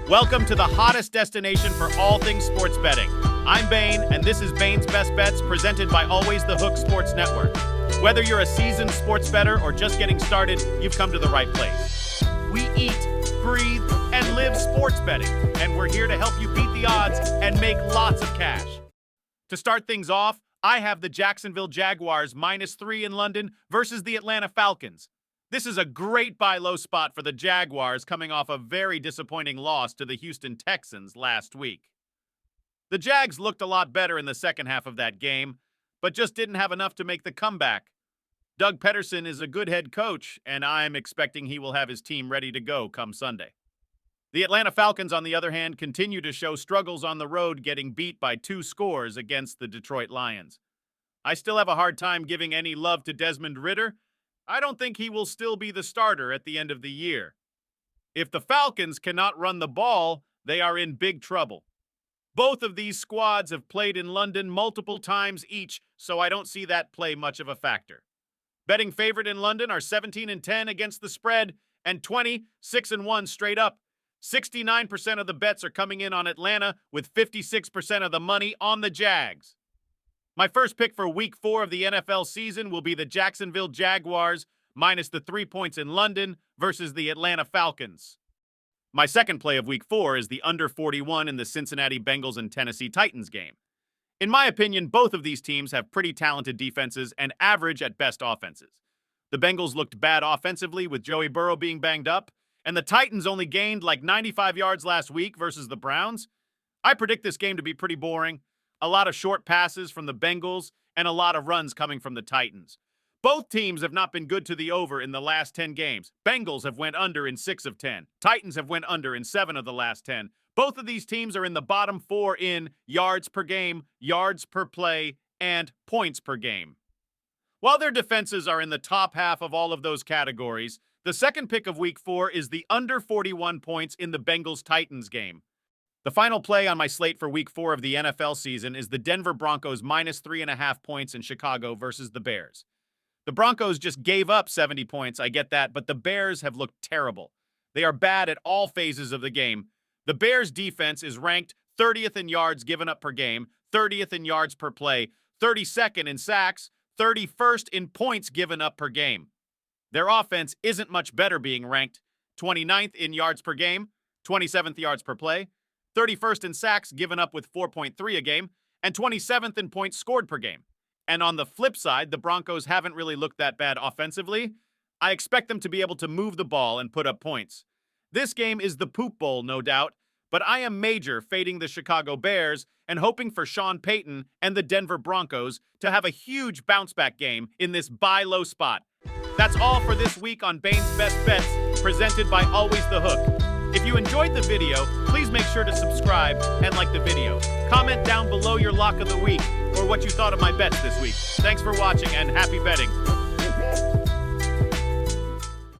Welcome to the hottest destination for all things sports betting. I'm Bain, and this is Bain's Best Bets, presented by Always the Hook Sports Network. Whether you're a seasoned sports bettor or just getting started, you've come to the right place. We eat, breathe, and live sports betting, and we're here to help you beat the odds and make lots of cash. To start things off, I have the Jacksonville Jaguars -3 in London versus the Atlanta Falcons. This is a great buy low spot for the Jaguars, coming off a very disappointing loss to the Houston Texans last week. The Jags looked a lot better in the second half of that game, but just didn't have enough to make the comeback. Doug Peterson is a good head coach, and I'm expecting he will have his team ready to go come Sunday. The Atlanta Falcons, on the other hand, continue to show struggles on the road, getting beat by 2 scores against the Detroit Lions. I still have a hard time giving any love to Desmond Ridder. I don't think he will still be the starter at the end of the year. If the Falcons cannot run the ball, they are in big trouble. Both of these squads have played in London multiple times each, so I don't see that play much of a factor. Betting favorite in London are 17-10 against the spread and 6-1 straight up. 69% of the bets are coming in on Atlanta, with 56% of the money on the Jags. My first pick for Week 4 of the NFL season will be the Jacksonville Jaguars minus the 3 points in London versus the Atlanta Falcons. My second play of Week 4 is the under 41 in the Cincinnati Bengals and Tennessee Titans game. In my opinion, both of these teams have pretty talented defenses and average at best offenses. The Bengals looked bad offensively with Joey Burrow being banged up, and the Titans only gained like 95 yards last week versus the Browns. I predict this game to be pretty boring. A lot of short passes from the Bengals, and a lot of runs coming from the Titans. Both teams have not been good to the over in the last 10 games. Bengals have went under in 6 of 10. Titans have went under in 7 of the last 10. Both of these teams are in the bottom 4 in yards per game, yards per play, and points per game. While their defenses are in the top half of all of those categories, the second pick of Week 4 is the under 41 points in the Bengals-Titans game. The final play on my slate for Week 4 of the NFL season is the Denver Broncos -3.5 points in Chicago versus the Bears. The Broncos just gave up 70 points, I get that, but the Bears have looked terrible. They are bad at all phases of the game. The Bears' defense is ranked 30th in yards given up per game, 30th in yards per play, 32nd in sacks, 31st in points given up per game. Their offense isn't much better, being ranked 29th in yards per game, 27th yards per play, 31st in sacks given up with 4.3 a game, and 27th in points scored per game. And on the flip side, the Broncos haven't really looked that bad offensively. I expect them to be able to move the ball and put up points. This game is the poop bowl, no doubt, but I am major fading the Chicago Bears and hoping for Sean Payton and the Denver Broncos to have a huge bounce-back game in this buy low spot. That's all for this week on Bain's Best Bets, presented by Always the Hook. If you enjoyed the video, please make sure to subscribe and like the video. Comment down below your lock of the week or what you thought of my bets this week. Thanks for watching and happy betting.